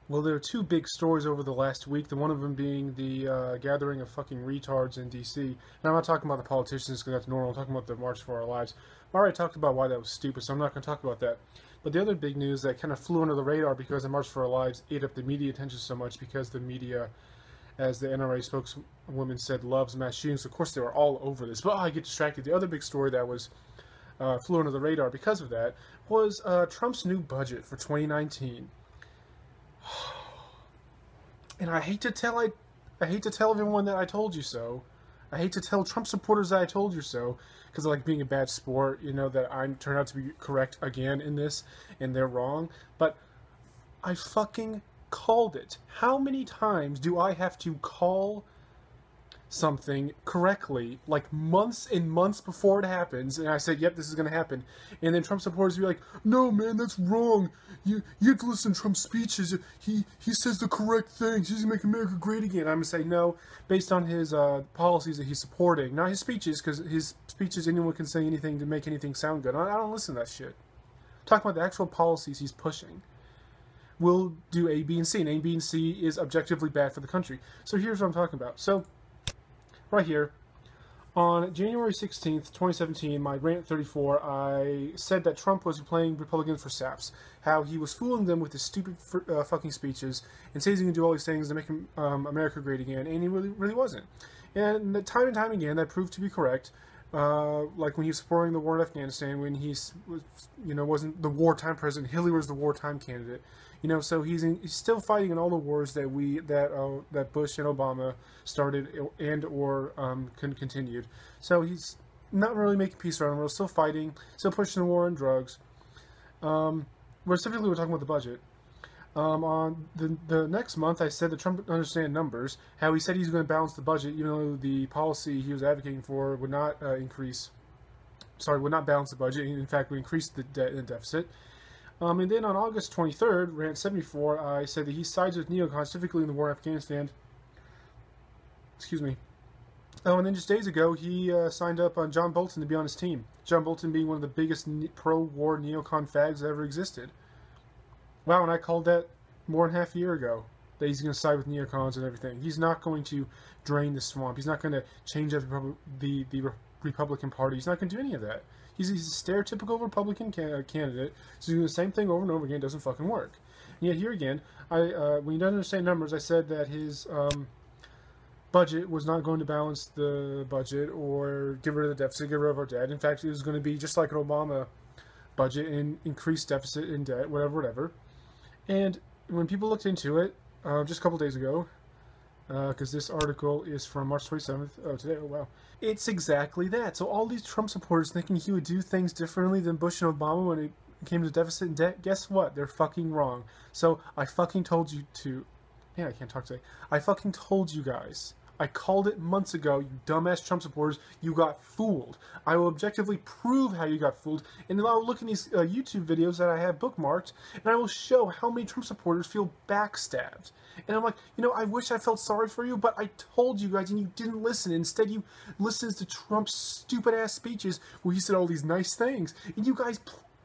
Well, there are two big stories over the last week. The one of them being the gathering of fucking retards in D.C. And I'm not talking about the politicians because that's normal. I'm talking about the March for Our Lives. I already talked about why that was stupid, so I'm not going to talk about that. But the other big news that kind of flew under the radar because the March for Our Lives ate up the media attention so much because the media, as the NRA spokeswoman said, loves mass shootings. Of course, they were all over this. But I get distracted. The other big story that was flew under the radar because of that was Trump's new budget for 2019. And I hate to tell everyone that I told you so. I hate to tell Trump supporters that I told you so, because I like being a bad sport, that I turned out to be correct again in this, and they're wrong. But I fucking called it. How many times do I have to call something correctly, like months and months before it happens, and I said, yep, this is going to happen, and then Trump supporters be like, no, man, that's wrong. You have to listen to Trump's speeches. He says the correct things. He's going to make America great again. I'm going to say no, based on his policies that he's supporting, not his speeches, because his speeches, anyone can say anything to make anything sound good. I don't listen to that shit. I'm talking about the actual policies he's pushing. We'll do A, B, and C, and A, B, and C is objectively bad for the country. So here's what I'm talking about. So right here, on January 16th, 2017, my Rant 34, I said that Trump was playing Republicans for saps. How he was fooling them with his stupid fucking speeches and says he can do all these things to make America great again, and he really wasn't. And time and time again, that proved to be correct. Like when he was supporting the war in Afghanistan, when he wasn't the wartime president, Hillary was the wartime candidate. So he's still fighting in all the wars that Bush and Obama started and/or continued. So he's not really making peace around the world. Still fighting, still pushing the war on drugs. Specifically, we're talking about the budget. On the next month, I said that Trump didn't understand numbers. How he said he's going to balance the budget, even though the policy he was advocating for would not would not balance the budget. In fact, would increase the debt and deficit. And then on August 23rd, Rant 74, I said that he sides with Neocons, specifically in the war in Afghanistan. Excuse me. Oh, and then just days ago, he signed up on John Bolton to be on his team. John Bolton being one of the biggest pro-war neocon fags that ever existed. Wow, and I called that more than half a year ago, that he's going to side with neocons and everything. He's not going to drain the swamp. He's not going to change the Republican Party. He's not going to do any of that. He's a stereotypical Republican candidate. So he's doing the same thing over and over again. It doesn't fucking work. And yet here again, when he doesn't understand numbers, I said that his budget was not going to balance the budget or get rid of the deficit, get rid of our debt. In fact, it was going to be just like an Obama budget and increase deficit and debt, whatever. And when people looked into it, just a couple days ago, because this article is from March 27th, today, oh wow, it's exactly that. So all these Trump supporters thinking he would do things differently than Bush and Obama when it came to deficit and debt, guess what? They're fucking wrong. So I fucking told you to, man, I can't talk today. I fucking told you guys. I called it months ago, you dumbass Trump supporters. You got fooled. I will objectively prove how you got fooled, and then I will look in these YouTube videos that I have bookmarked, and I will show how many Trump supporters feel backstabbed. And I'm like, I wish I felt sorry for you, but I told you guys, and you didn't listen. Instead, you listened to Trump's stupid-ass speeches where he said all these nice things, and you guys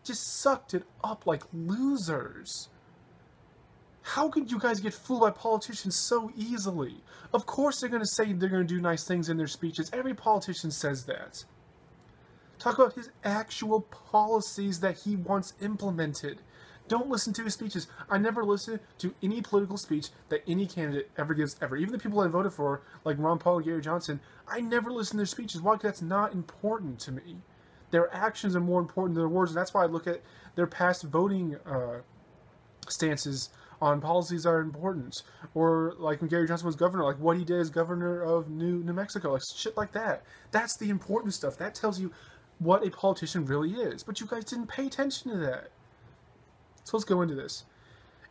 just sucked it up like losers. How could you guys get fooled by politicians so easily? Of course they're going to say they're going to do nice things in their speeches. Every politician says that. Talk about his actual policies that he wants implemented. Don't listen to his speeches. I never listen to any political speech that any candidate ever gives, ever. Even the people I voted for, like Ron Paul and Gary Johnson, I never listen to their speeches. Why? Because that's not important to me. Their actions are more important than their words, and that's why I look at their past voting stances on policies that are important, or like when Gary Johnson was governor, like what he did as governor of New Mexico, like shit like that. That's the important stuff. That tells you what a politician really is. But you guys didn't pay attention to that. So let's go into this.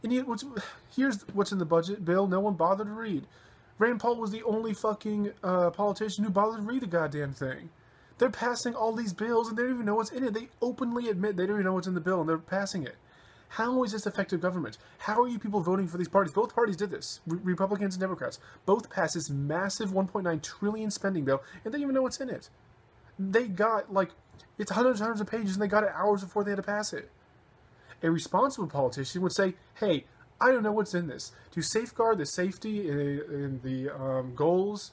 And here's what's in the budget bill no one bothered to read. Rand Paul was the only fucking politician who bothered to read the goddamn thing. They're passing all these bills and they don't even know what's in it. They openly admit they don't even know what's in the bill and they're passing it. How is this effective government? How are you people voting for these parties? Both parties did this. Republicans and Democrats. Both passed this massive $1.9 trillion spending bill, and they don't even know what's in it. They got, it's hundreds and hundreds of pages, and they got it hours before they had to pass it. A responsible politician would say, hey, I don't know what's in this. To safeguard the safety and the goals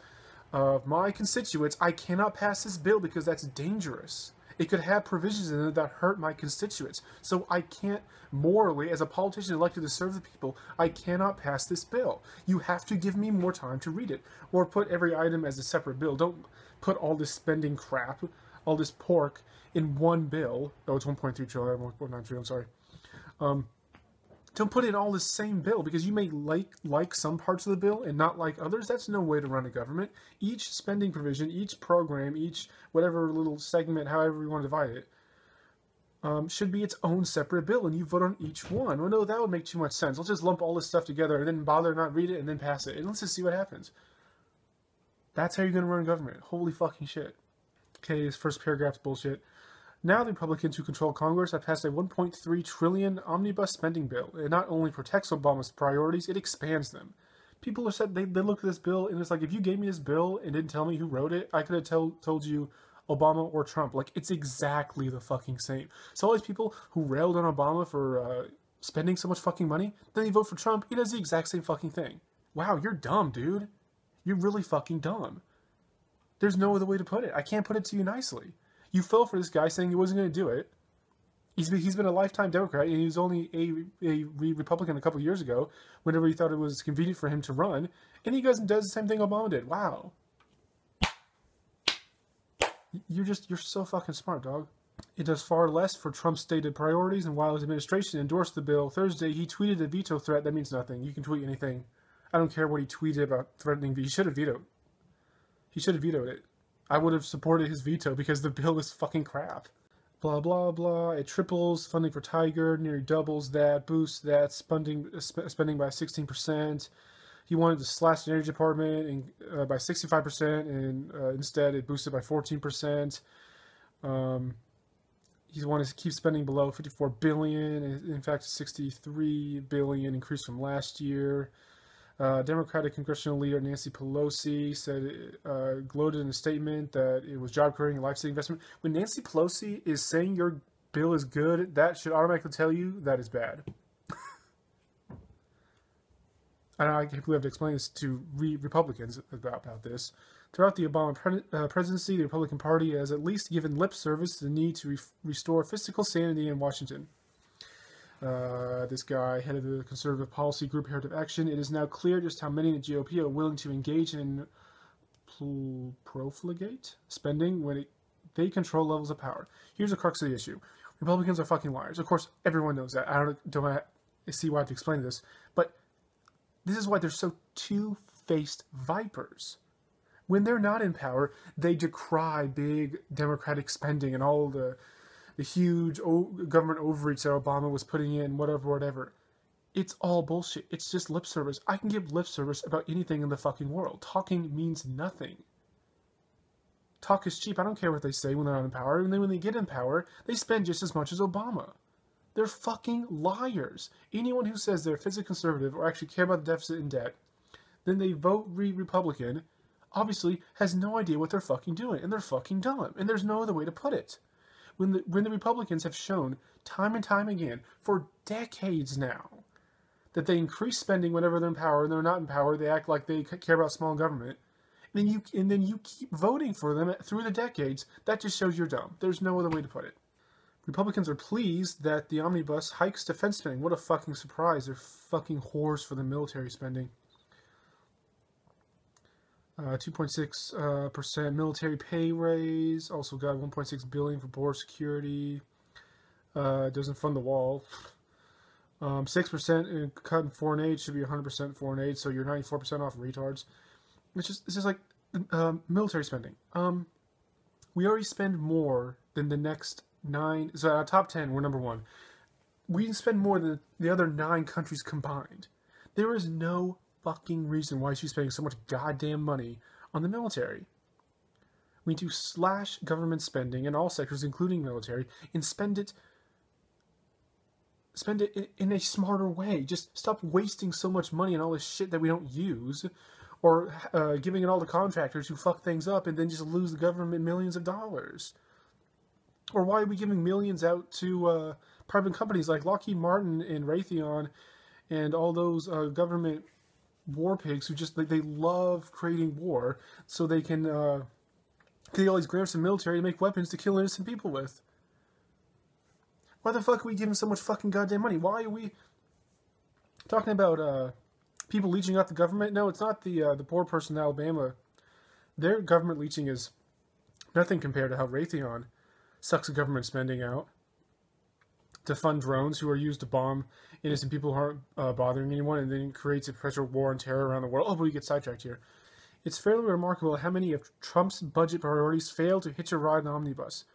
of my constituents, I cannot pass this bill because that's dangerous. It could have provisions in it that hurt my constituents. So I can't, morally, as a politician elected to serve the people, I cannot pass this bill. You have to give me more time to read it. Or put every item as a separate bill. Don't put all this spending crap, all this pork, in one bill. Oh, it's 1.3 trillion, 1.9 trillion, I'm sorry. Don't put in all the same bill because you may like some parts of the bill and not like others. That's no way to run a government. Each spending provision, each program, each whatever little segment, however you want to divide it, should be its own separate bill, and you vote on each one. Well, no, that would make too much sense. Let's just lump all this stuff together and then bother not read it and then pass it, and let's just see what happens. That's how you're going to run a government. Holy fucking shit. Okay, this first paragraph's bullshit. Now the Republicans who control Congress have passed a $1.3 trillion omnibus spending bill. It not only protects Obama's priorities, it expands them. People are said they look at this bill and it's like, if you gave me this bill and didn't tell me who wrote it, I could have told you Obama or Trump. Like, it's exactly the fucking same. So all these people who railed on Obama for spending so much fucking money, then they vote for Trump, he does the exact same fucking thing. Wow, you're dumb, dude. You're really fucking dumb. There's no other way to put it. I can't put it to you nicely. You fell for this guy saying he wasn't going to do it. He's been a lifetime Democrat, and he was only a Republican a couple of years ago, whenever he thought it was convenient for him to run, and he does the same thing Obama did. Wow. You're so fucking smart, dog. It does far less for Trump's stated priorities, and while his administration endorsed the bill Thursday, he tweeted a veto threat. That means nothing. You can tweet anything. I don't care what he tweeted about threatening. He should have vetoed. He should have vetoed it. I would have supported his veto because the bill is fucking crap. Blah, blah, blah. It triples funding for Tiger, nearly doubles that, boosts that, spending by 16%. He wanted to slash the Energy Department by 65%, and instead it boosted by 14%. He wanted to keep spending below $54 billion. In fact, $63 billion increase from last year. Democratic congressional leader Nancy Pelosi said, gloated in a statement that it was job-creating and life-saving investment. When Nancy Pelosi is saying your bill is good, that should automatically tell you that is bad. And I can't believe I have to explain this to Republicans about this. Throughout the Obama presidency, the Republican Party has at least given lip service to the need to restore fiscal sanity in Washington. This guy, head of the conservative policy group Heritage Action, it is now clear just how many in the GOP are willing to engage in profligate spending when they control levels of power. Here's the crux of the issue. Republicans are fucking liars. Of course, everyone knows that. I don't see why I have to explain this. But this is why they're so two-faced vipers. When they're not in power, they decry big Democratic spending and all the huge government overreach that Obama was putting in, whatever. It's all bullshit. It's just lip service. I can give lip service about anything in the fucking world. Talking means nothing. Talk is cheap. I don't care what they say when they're not in power. And then when they get in power, they spend just as much as Obama. They're fucking liars. Anyone who says they're physically conservative or actually care about the deficit and debt, then they vote Republican, obviously has no idea what they're fucking doing. And they're fucking dumb. And there's no other way to put it. When the Republicans have shown time and time again for decades now that they increase spending whenever they're in power, and they're not in power, they act like they care about small government, and then you keep voting for them through the decades, that just shows you're dumb. There's no other way to put it. Republicans are pleased that the omnibus hikes defense spending. What a fucking surprise. They're fucking whores for the military spending. 2.6% military pay raise. Also got $1.6 billion for border security. Doesn't fund the wall. 6% cut in foreign aid. Should be 100% foreign aid. So you're 94% off retards. It's just like military spending. We already spend more than the next 9. So our top 10, we're number 1. We spend more than the other 9 countries combined. There is no fucking reason why she's spending so much goddamn money on the military. We need to slash government spending in all sectors, including military, and spend it in a smarter way. Just stop wasting so much money on all this shit that we don't use, or giving it all to contractors who fuck things up and then just lose the government millions of dollars. Or why are we giving millions out to private companies like Lockheed Martin and Raytheon and all those government war pigs who just they love creating war so they can get all these grants from the military to make weapons to kill innocent people with. Why the fuck are we giving so much fucking goddamn money? Why are we talking about people leeching out the government? No, it's not the poor person in Alabama. Their government leeching is nothing compared to how Raytheon sucks the government spending out to fund drones who are used to bomb innocent people who aren't bothering anyone, and then creates a perpetual war on terror around the world. Oh, but we get sidetracked here. It's fairly remarkable how many of Trump's budget priorities fail to hitch a ride in the omnibus.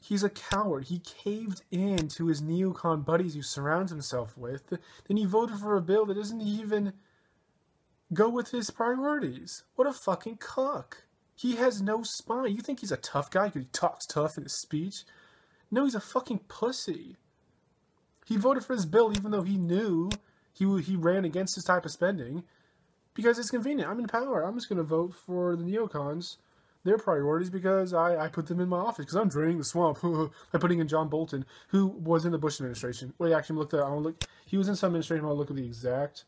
He's a coward. He caved in to his neocon buddies he surrounds himself with. Then he voted for a bill that doesn't even go with his priorities. What a fucking cuck. He has no spine. You think he's a tough guy because he talks tough in his speech? No, he's a fucking pussy. He voted for this bill even though he knew he ran against this type of spending because it's convenient. I'm in power. I'm just going to vote for the neocons, their priorities, because I put them in my office because I'm draining the swamp by putting in John Bolton, who was in the Bush administration. Wait, actually, he was in some administration. I'll look at the exact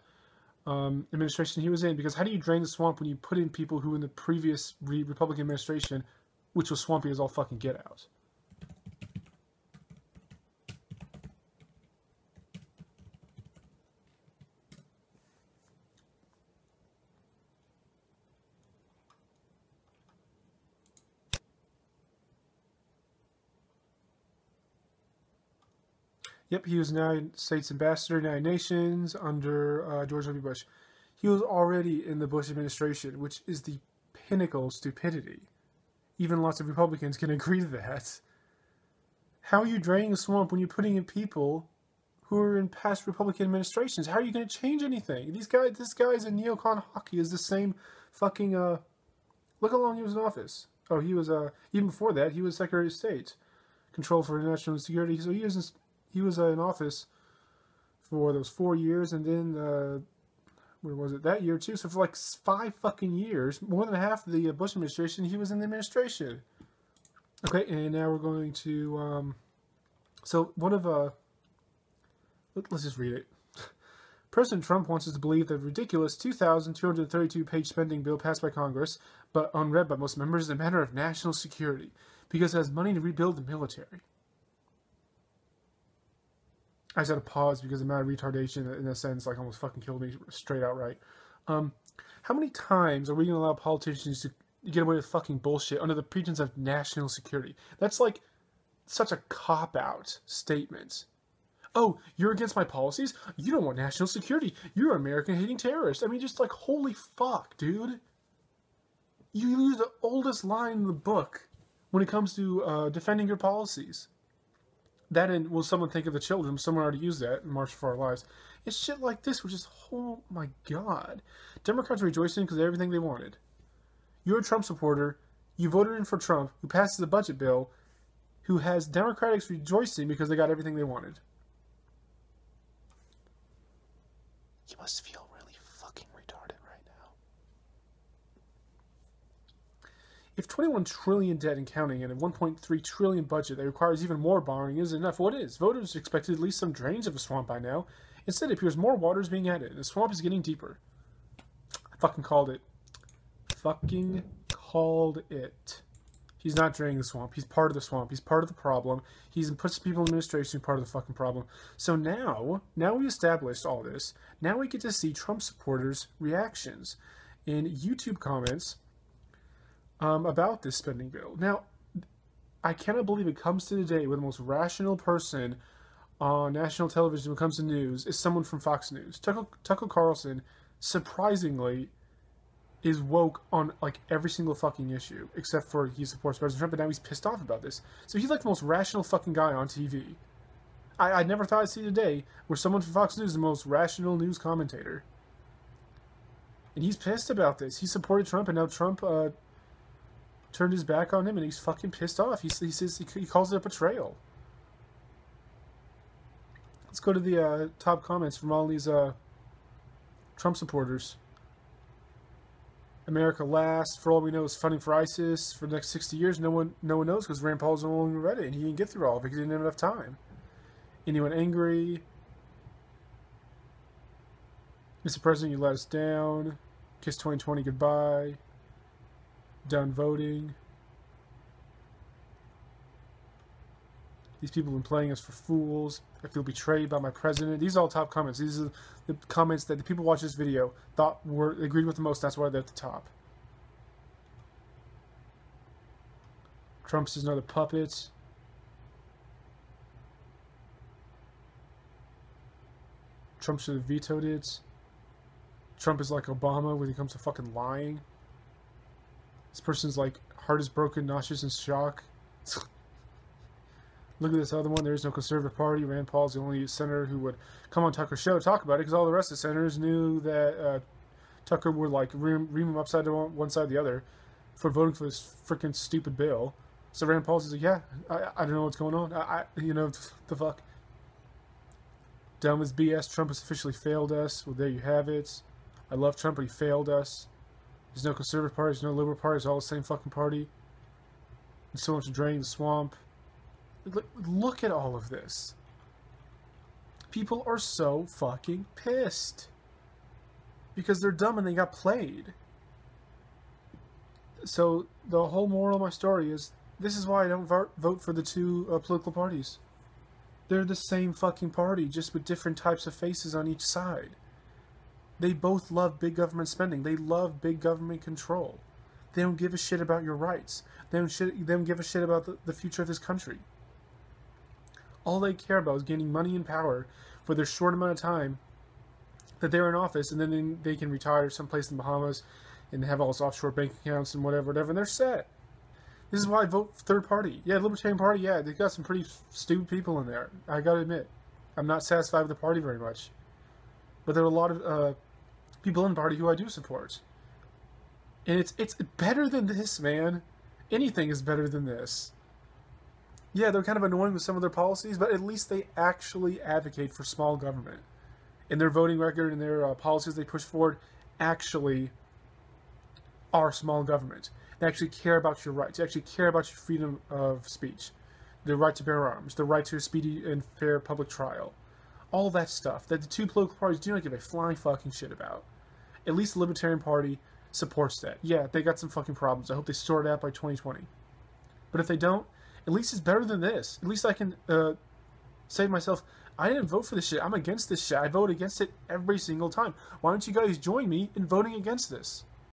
administration he was in, because how do you drain the swamp when you put in people who in the previous Republican administration, which was swampy as all fucking get out? Yep, he was United States Ambassador, United Nations, under George W. Bush. He was already in the Bush administration, which is the pinnacle of stupidity. Even lots of Republicans can agree to that. How are you draining the swamp when you're putting in people who are in past Republican administrations? How are you going to change anything? This guy's a neocon hawk. He is the same fucking, look how long he was in office. Oh, he was, even before that, he was Secretary of State. Control for National Security. So he was in office for those 4 years, and then where was it, that year too? So for like 5 fucking years, more than half of the Bush administration, he was in the administration. Okay, and now we're going to so one of let's just read it. President Trump wants us to believe that ridiculous 2,232-page spending bill passed by Congress, but unread by most members, is a matter of national security because it has money to rebuild the military. I just had to pause because the amount of retardation, in a sense, like almost fucking killed me straight outright. How many times are we going to allow politicians to get away with fucking bullshit under the pretense of national security? That's like such a cop-out statement. Oh, you're against my policies? You don't want national security. You're an American-hating terrorist. I mean, just like, holy fuck, dude. You use the oldest line in the book when it comes to defending your policies. That and will someone think of the children? Someone already used that in March for Our Lives. It's shit like this, which is, oh my god. Democrats are rejoicing because they have everything they wanted. You're a Trump supporter. You voted in for Trump, who passes a budget bill, who has Democrats rejoicing because they got everything they wanted. You must feel really fucking retarded right now. If 21 trillion debt and counting and a 1.3 trillion budget that requires even more borrowing isn't enough, what is? Voters expected at least some drains of a swamp by now. Instead, it appears more water is being added, and the swamp is getting deeper. I fucking called it. Fucking called it. He's not draining the swamp. He's part of the swamp. He's part of the problem. He's puts people in administration part of the fucking problem. So now we established all this. Now we get to see Trump supporters' reactions in YouTube comments about this spending bill. Now, I cannot believe it comes to the day where the most rational person on national television when it comes to news is someone from Fox News. Tucker Carlson, surprisingly, is woke on like every single fucking issue, except for he supports President Trump, but now he's pissed off about this. So he's like the most rational fucking guy on TV. I never thought I'd see the day where someone from Fox News is the most rational news commentator. And he's pissed about this. He supported Trump, and now Trump turned his back on him, and he's fucking pissed off. He says he calls it a betrayal. Let's go to the top comments from all these Trump supporters. America last. For all we know, is funding for ISIS for the next 60 years. No one knows because Rand Paul's the one who read it, and he didn't get through all of it because he didn't have enough time. Anyone angry? Mr. President, you let us down. Kiss 2020 goodbye. Done voting. These people have been playing us for fools. I feel betrayed by my president. These are all top comments. These are the comments that the people watching this video thought were agreed with the most. That's why they're at the top. Trump's just another puppet. Trump should have vetoed it. Trump is like Obama when it comes to fucking lying. This person's like heart is broken, nauseous, and shock. Look at this other one. There is no conservative party. Rand Paul's the only senator who would come on Tucker's show to talk about it, because all the rest of the senators knew that Tucker would like ream him upside to one side or the other for voting for this freaking stupid bill. So Rand Paul's like, yeah, I don't know what's going on. You know, the fuck. Dumb as BS. Trump has officially failed us. Well, there you have it. I love Trump, but he failed us. There's no conservative party. There's no liberal party. It's all the same fucking party. There's so much draining the swamp. Look at all of this. People are so fucking pissed. Because they're dumb and they got played. So, the whole moral of my story is, this is why I don't vote for the two political parties. They're the same fucking party, just with different types of faces on each side. They both love big government spending. They love big government control. They don't give a shit about your rights. They don't give a shit about the future of this country. All they care about is gaining money and power for their short amount of time that they're in office, and then they can retire someplace in the Bahamas and have all this offshore bank accounts and whatever, and they're set. This is why I vote third party. Yeah, Libertarian Party, yeah, they've got some pretty stupid people in there. I gotta admit. I'm not satisfied with the party very much. But there are a lot of people in the party who I do support. And it's better than this, man. Anything is better than this. Yeah, they're kind of annoying with some of their policies, but at least they actually advocate for small government. And their voting record and their policies they push forward actually are small government. They actually care about your rights. They actually care about your freedom of speech. The right to bear arms. The right to a speedy and fair public trial. All that stuff that the two political parties do not give a flying fucking shit about. At least the Libertarian Party supports that. Yeah, they got some fucking problems. I hope they sort it out by 2020. But if they don't, at least it's better than this. At least I can say to myself, I didn't vote for this shit. I'm against this shit. I vote against it every single time. Why don't you guys join me in voting against this?